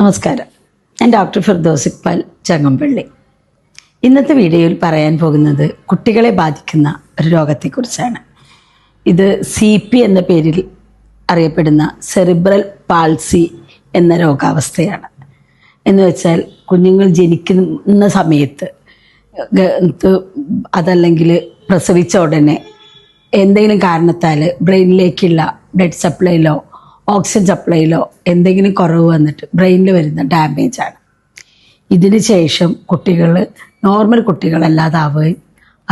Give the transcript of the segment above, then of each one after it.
നമസ്കാരം. ഞാൻ ഡോക്ടർ ഫിർദൗസ് ഇക്ബാൽ ചങ്ങമ്പള്ളി. ഇന്നത്തെ വീഡിയോയിൽ പറയാൻ പോകുന്നത് കുട്ടികളെ ബാധിക്കുന്ന ഒരു രോഗത്തെക്കുറിച്ചാണ്. ഇത് CP എന്ന പേരിൽ അറിയപ്പെടുന്ന സെറിബ്രൽ പാൾസി എന്ന രോഗാവസ്ഥയാണ്. എന്ന് വെച്ചാൽ കുഞ്ഞുങ്ങൾ ജനിക്കുന്ന സമയത്ത് അതല്ലെങ്കിൽ പ്രസവിച്ച ഉടനെ എന്തെങ്കിലും കാരണത്താൽ ബ്രെയിനിലേക്കുള്ള ബ്ലഡ് സപ്ലൈയിലോ ഓക്സിജൻ സപ്ലൈയിലോ എന്തെങ്കിലും കുറവ് വന്നിട്ട് ബ്രെയിനിൽ വരുന്ന ഡാമേജാണ്. ഇതിന് ശേഷം കുട്ടികൾ നോർമൽ കുട്ടികളല്ലാതാവുകയും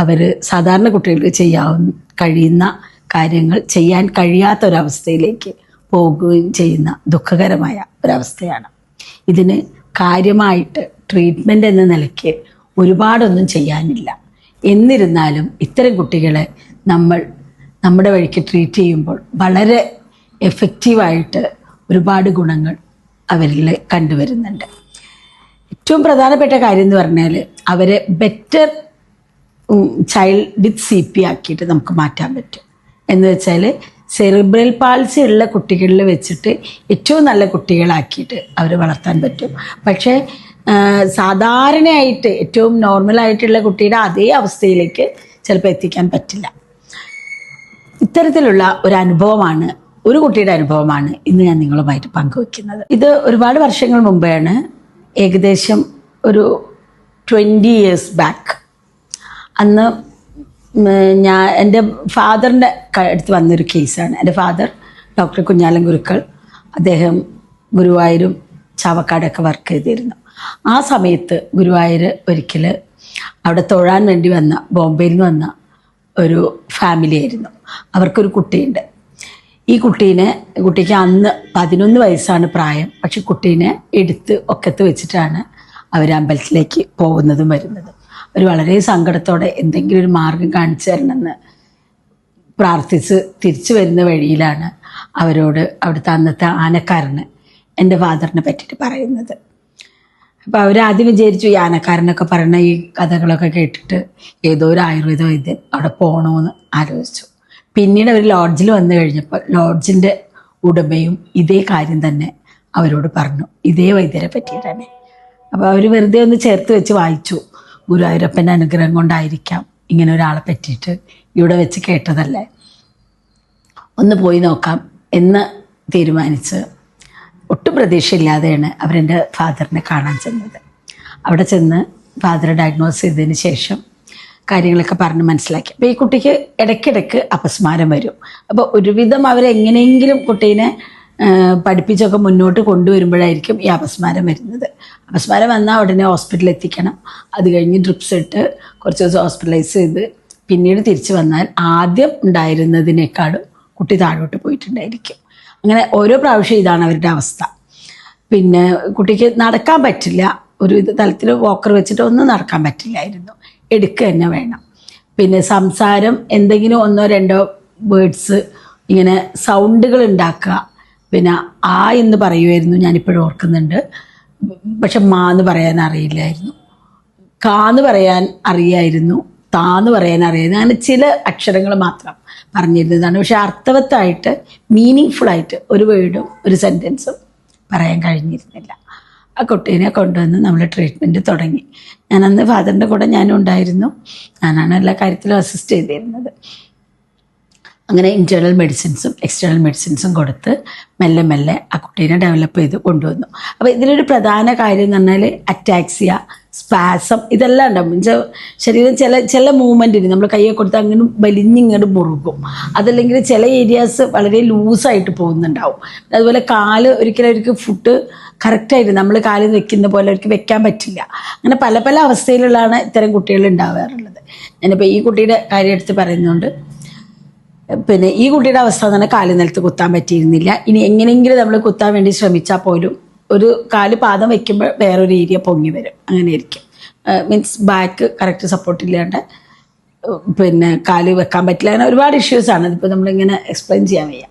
അവർ സാധാരണ കുട്ടികൾക്ക് കഴിയുന്ന കാര്യങ്ങൾ ചെയ്യാൻ കഴിയാത്തൊരവസ്ഥയിലേക്ക് പോകുകയും ചെയ്യുന്ന ദുഃഖകരമായ ഒരവസ്ഥയാണ്. ഇതിന് കാര്യമായിട്ട് ട്രീറ്റ്മെൻറ്റ് എന്ന നിലയ്ക്ക് ഒരുപാടൊന്നും ചെയ്യാനില്ല. എന്നിരുന്നാലും ഇത്തരം കുട്ടികളെ നമ്മുടെ വഴിക്ക് ട്രീറ്റ് ചെയ്യുമ്പോൾ വളരെ എഫക്റ്റീവായിട്ട് ഒരുപാട് ഗുണങ്ങൾ അവരിൽ കണ്ടുവരുന്നുണ്ട്. ഏറ്റവും പ്രധാനപ്പെട്ട കാര്യം എന്ന് പറഞ്ഞാൽ അവരെ ബെറ്റർ ചൈൽഡ് വിത്ത് CP ആക്കിയിട്ട് നമുക്ക് മാറ്റാൻ പറ്റും. എന്ന് വെച്ചാൽ സെറിബ്രൽ പാൾസി ഉള്ള കുട്ടികളിൽ വെച്ചിട്ട് ഏറ്റവും നല്ല കുട്ടികളാക്കിയിട്ട് അവരെ വളർത്താൻ പറ്റും. പക്ഷേ സാധാരണയായിട്ട് ഏറ്റവും നോർമലായിട്ടുള്ള കുട്ടിയുടെ അതേ അവസ്ഥയിലേക്ക് ചിലപ്പോൾ എത്തിക്കാൻ പറ്റില്ല. ഇത്തരത്തിലുള്ള ഒരു കുട്ടിയുടെ അനുഭവമാണ് ഇന്ന് ഞാൻ നിങ്ങളുമായിട്ട് പങ്കുവയ്ക്കുന്നത്. ഇത് ഒരുപാട് വർഷങ്ങൾ മുമ്പാണ്, ഏകദേശം ഒരു 20 years ബാക്ക്. അന്ന് എൻ്റെ ഫാദറിൻ്റെ അടുത്ത് വന്നൊരു കേസാണ്. എൻ്റെ ഫാദർ ഡോക്ടർ കുഞ്ഞാലൻ ഗുരുക്കൾ. അദ്ദേഹം ഗുരുവായൂരും ചാവക്കാടൊക്കെ വർക്ക് ചെയ്തിരുന്നു. ആ സമയത്ത് ഗുരുവായൂർ ഒരിക്കൽ അവിടെ തൊഴാൻ വേണ്ടി ബോംബെയിൽ നിന്ന് വന്ന ഒരു ഫാമിലി ആയിരുന്നു. അവർക്കൊരു കുട്ടിയുണ്ട്. ഈ കുട്ടിക്ക് അന്ന് 11 വയസ്സാണ് പ്രായം. പക്ഷെ കുട്ടീനെ എടുത്ത് ഒക്കത്ത് വെച്ചിട്ടാണ് അവർ അമ്പലത്തിലേക്ക് പോകുന്നതും വരുന്നതും. അവർ വളരെ സങ്കടത്തോടെ എന്തെങ്കിലും ഒരു മാർഗം കാണിച്ചു തരണമെന്ന് പ്രാർത്ഥിച്ച് തിരിച്ചു വരുന്ന വഴിയിലാണ് അവരോട് അവിടുത്തെ അന്നത്തെ ആനക്കാരന് എൻ്റെ ഫാദറിനെ പറ്റിയിട്ട് പറയുന്നത്. അപ്പോൾ അവരാദ്യം വിചാരിച്ചു ഈ ആനക്കാരനൊക്കെ പറയുന്ന ഈ കഥകളൊക്കെ കേട്ടിട്ട് ഏതോ ഒരു ആയുർവേദ വൈദ്യൻ അവിടെ പോകണമെന്ന് ആലോചിച്ചു. പിന്നീട് അവർ ലോഡ്ജിൽ വന്നു കഴിഞ്ഞപ്പോൾ ലോഡ്ജിൻ്റെ ഉടമയും ഇതേ കാര്യം തന്നെ അവരോട് പറഞ്ഞു, ഇതേ വൈദ്യരെ പറ്റി തന്നെ. അപ്പോൾ അവർ വെറുതെ ഒന്ന് ചേർത്ത് വെച്ച് വായിച്ചു. ഗുരുവായൂരപ്പൻ്റെ അനുഗ്രഹം കൊണ്ടായിരിക്കാം ഇങ്ങനെ ഒരാളെ പറ്റിയിട്ട് ഇവിടെ വെച്ച് കേട്ടതല്ലേ, ഒന്ന് പോയി നോക്കാം എന്ന് തീരുമാനിച്ച് ഒട്ടും പ്രതീക്ഷയില്ലാതെയാണ് അവരെൻ്റെ ഫാദറിനെ കാണാൻ ചെന്നത്. അവിടെ ചെന്ന് ഫാദറെ ഡയഗ്നോസ് ചെയ്തതിന് ശേഷം കാര്യങ്ങളൊക്കെ പറഞ്ഞ് മനസ്സിലാക്കി. അപ്പോൾ ഈ കുട്ടിക്ക് ഇടയ്ക്കിടയ്ക്ക് അപസ്മാരം വരും. അപ്പോൾ ഒരുവിധം അവരെങ്ങനെയെങ്കിലും കുട്ടീനെ പഠിപ്പിച്ചൊക്കെ മുന്നോട്ട് കൊണ്ടുവരുമ്പോഴായിരിക്കും ഈ അപസ്മാരം വരുന്നത്. അപസ്മാരം വന്നാൽ ഉടനെ ഹോസ്പിറ്റലിൽ എത്തിക്കണം. അത് കഴിഞ്ഞ് ഡ്രിപ്സ് ഇട്ട് കുറച്ച് ദിവസം ഹോസ്പിറ്റലൈസ് ചെയ്ത് പിന്നീട് തിരിച്ചു വന്നാൽ ആദ്യം ഉണ്ടായിരുന്നതിനേക്കാളും കുട്ടി താഴോട്ട് പോയിട്ടുണ്ടായിരിക്കും. അങ്ങനെ ഓരോ പ്രാവശ്യം ഇതാണ് അവരുടെ അവസ്ഥ. പിന്നെ കുട്ടിക്ക് നടക്കാൻ പറ്റില്ല. ഒരു തലത്തിൽ വോക്കർ വെച്ചിട്ട് ഒന്നും നടക്കാൻ പറ്റില്ലായിരുന്നു. എടുക്കുക തന്നെ വേണം. പിന്നെ സംസാരം എന്തെങ്കിലും 1-2 വേർഡ്സ് ഇങ്ങനെ സൗണ്ടുകൾ ഉണ്ടാക്കുക. പിന്നെ ആ എന്ന് പറയുമായിരുന്നു, ഞാനിപ്പോഴും ഓർക്കുന്നുണ്ട്. പക്ഷെ മാ എന്ന് പറയാൻ അറിയില്ലായിരുന്നു. കാന്ന് പറയാൻ അറിയായിരുന്നു, താന്ന് പറയാൻ അറിയായിരുന്നു. അങ്ങനെ ചില അക്ഷരങ്ങൾ മാത്രം പറഞ്ഞിരുന്നതാണ്. പക്ഷെ അർത്ഥവത്തായിട്ട് മീനിങ് ഒരു വേർഡും ഒരു സെൻറ്റൻസും പറയാൻ കഴിഞ്ഞിരുന്നില്ല. ആ കുട്ടീനെ കൊണ്ടുവന്ന് നമ്മൾ ട്രീറ്റ്മെൻറ്റ് തുടങ്ങി. ഞാനന്ന് ഫാദറിൻ്റെ കൂടെ ഞാനും ഉണ്ടായിരുന്നു. ഞാനാണ് എല്ലാ കാര്യത്തിലും അസിസ്റ്റ് ചെയ്തിരുന്നത്. അങ്ങനെ ഇൻറ്റേർണൽ മെഡിസിൻസും എക്സ്റ്റേണൽ മെഡിസിൻസും കൊടുത്ത് മെല്ലെ മെല്ലെ ആ കുട്ടീനെ ഡെവലപ്പ് ചെയ്ത് കൊണ്ടുവന്നു. അപ്പോൾ ഇതിലൊരു പ്രധാന കാര്യം എന്ന് പറഞ്ഞാൽ അറ്റാക്സിയ, സ്പാസം ഇതെല്ലാം ഉണ്ടാവും. ശരീരം ചില മൂവ്മെൻറ്റിന് നമ്മൾ കയ്യെ കൊടുത്ത് അങ്ങനെ വലിഞ്ഞിങ്ങോട്ട് മുറുകും. അതല്ലെങ്കിൽ ചില ഏരിയാസ് വളരെ ലൂസായിട്ട് പോകുന്നുണ്ടാവും. അതുപോലെ കാല് ഒരിക്കലും അവർക്ക് ഫുഡ് കറക്റ്റായിട്ട് നമ്മൾ കാലിൽ വെക്കുന്ന പോലെ അവർക്ക് വെക്കാൻ പറ്റില്ല. അങ്ങനെ പല പല അവസ്ഥയിലുള്ളതാണ് ഇത്തരം കുട്ടികൾ ഉണ്ടാവാറുള്ളത്. ഞാനിപ്പോൾ ഈ കുട്ടിയുടെ കാര്യം എടുത്ത് പറയുന്നുണ്ട്. പിന്നെ ഈ കുട്ടിയുടെ അവസ്ഥ തന്നെ കാല് നിലത്ത് കുത്താൻ പറ്റിയിരുന്നില്ല. ഇനി എങ്ങനെയെങ്കിലും നമ്മൾ കുത്താൻ വേണ്ടി ശ്രമിച്ചാൽ പോലും ഒരു കാല് പാദം വെക്കുമ്പോൾ വേറൊരു ഏരിയ പൊങ്ങി വരും. അങ്ങനെ ഇരിക്കും. മീൻസ് ബാക്ക് കറക്റ്റ് സപ്പോർട്ടില്ലാണ്ട് പിന്നെ കാല് വെക്കാൻ പറ്റില്ല. അങ്ങനെ ഒരുപാട് ഇഷ്യൂസാണ്. ഇതിപ്പോൾ നമ്മളിങ്ങനെ എക്സ്പ്ലെയിൻ ചെയ്യാൻ വയ്യ.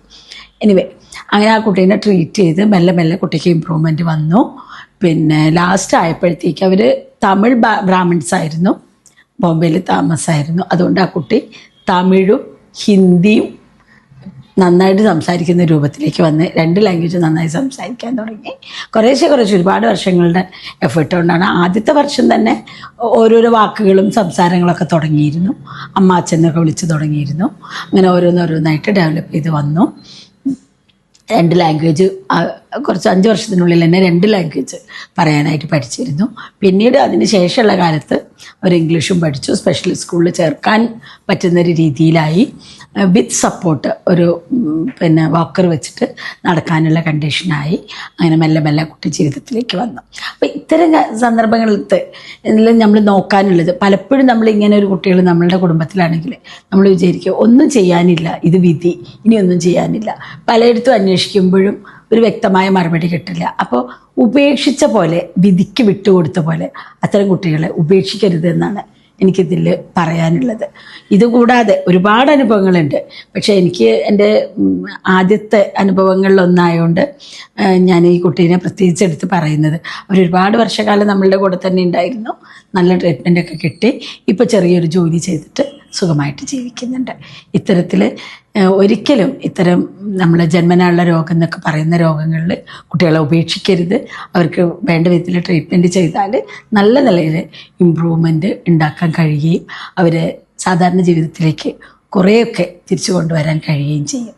എനിവേ അങ്ങനെ ആ കുട്ടീനെ ട്രീറ്റ് ചെയ്ത് മെല്ലെ മെല്ലെ കുട്ടിക്ക് ഇമ്പ്രൂവ്മെൻറ്റ് വന്നു. പിന്നെ ലാസ്റ്റ് ആയപ്പോഴത്തേക്ക് അവർ തമിഴ് ബ്രാഹ്മിൺസ് ആയിരുന്നു, ബോംബെയിൽ താമസമായിരുന്നു. അതുകൊണ്ട് ആ കുട്ടി തമിഴും ഹിന്ദിയും നന്നായിട്ട് സംസാരിക്കുന്ന രൂപത്തിലേക്ക് വന്ന് 2 ലാംഗ്വേജ് നന്നായി സംസാരിക്കാൻ തുടങ്ങി. കുറേശ്ശെ ഒരുപാട് വർഷങ്ങളുടെ എഫേർട്ട് കൊണ്ടാണ്. ആദ്യത്തെ വർഷം തന്നെ ഓരോരോ വാക്കുകളും സംസാരങ്ങളൊക്കെ തുടങ്ങിയിരുന്നു. അമ്മ അച്ഛനൊക്കെ വിളിച്ച് തുടങ്ങിയിരുന്നു. അങ്ങനെ ഓരോന്നോരോന്നായിട്ട് ഡെവലപ്പ് ചെയ്ത് വന്നു. 2 ലാംഗ്വേജ് കുറച്ച് 5 വർഷത്തിനുള്ളിൽ തന്നെ 2 ലാംഗ്വേജ് പറയാനായിട്ട് പഠിച്ചിരുന്നു. പിന്നീട് അതിന് ശേഷമുള്ള കാലത്ത് ഒരു ഇംഗ്ലീഷും പഠിച്ചു. സ്പെഷ്യൽ സ്കൂളിൽ ചേർക്കാൻ പറ്റുന്നൊരു രീതിയിലായി. വിത്ത് സപ്പോർട്ട് ഒരു വാക്കർ വെച്ചിട്ട് നടക്കാനുള്ള കണ്ടീഷനായി. അങ്ങനെ മെല്ലെ മെല്ലെ കുട്ടി ജീവിതത്തിലേക്ക് വന്നു. അപ്പോൾ ഇത്തരം സന്ദർഭങ്ങളിലത്തെ എല്ലാം നമ്മൾ നോക്കാനുള്ളത്, പലപ്പോഴും നമ്മളിങ്ങനെ ഒരു കുട്ടികൾ നമ്മളുടെ കുടുംബത്തിലാണെങ്കിൽ നമ്മൾ വിചാരിക്കും ഒന്നും ചെയ്യാനില്ല, ഇത് വിധി, ഇനിയൊന്നും ചെയ്യാനില്ല. പലയിടത്തും അന്വേഷിക്കുമ്പോഴും ഒരു വ്യക്തമായ മറുപടി കിട്ടില്ല. അപ്പോൾ ഉപേക്ഷിച്ച പോലെ, വിധിക്ക് വിട്ടുകൊടുത്ത പോലെ അത്തരം കുട്ടികളെ ഉപേക്ഷിക്കരുത് എന്നാണ് എനിക്കിതിൽ പറയാനുള്ളത്. ഇതുകൂടാതെ ഒരുപാട് അനുഭവങ്ങളുണ്ട്. പക്ഷേ എനിക്ക് എൻ്റെ ആദ്യത്തെ അനുഭവങ്ങളിലൊന്നായതുകൊണ്ട് ഞാൻ ഈ കുട്ടീനെ പ്രത്യേകിച്ച് എടുത്ത് പറയുന്നത്, ഒരുപാട് വർഷക്കാലം നമ്മളുടെ കൂടെ തന്നെ ഉണ്ടായിരുന്നു. നല്ല ട്രീറ്റ്മെൻറ്റൊക്കെ കിട്ടി. ഇപ്പോൾ ചെറിയൊരു ജോലി ചെയ്തിട്ട് സുഖമായിട്ട് ജീവിക്കുന്നുണ്ട്. ഇത്തരത്തിൽ ഒരിക്കലും ഇത്തരം നമ്മളെ ജന്മനാളുള്ള രോഗം എന്നൊക്കെ പറയുന്ന രോഗങ്ങളിൽ കുട്ടികളെ ഉപേക്ഷിക്കരുത്. അവർക്ക് വേണ്ട വിധത്തിൽ ട്രീറ്റ്മെൻറ്റ് ചെയ്താൽ നല്ല നിലയിൽ ഇമ്പ്രൂവ്മെൻറ്റ് ഉണ്ടാക്കാൻ കഴിയുകയും അവരെ സാധാരണ ജീവിതത്തിലേക്ക് കുറേയൊക്കെ തിരിച്ചു കൊണ്ടുവരാൻ കഴിയുകയും ചെയ്യും.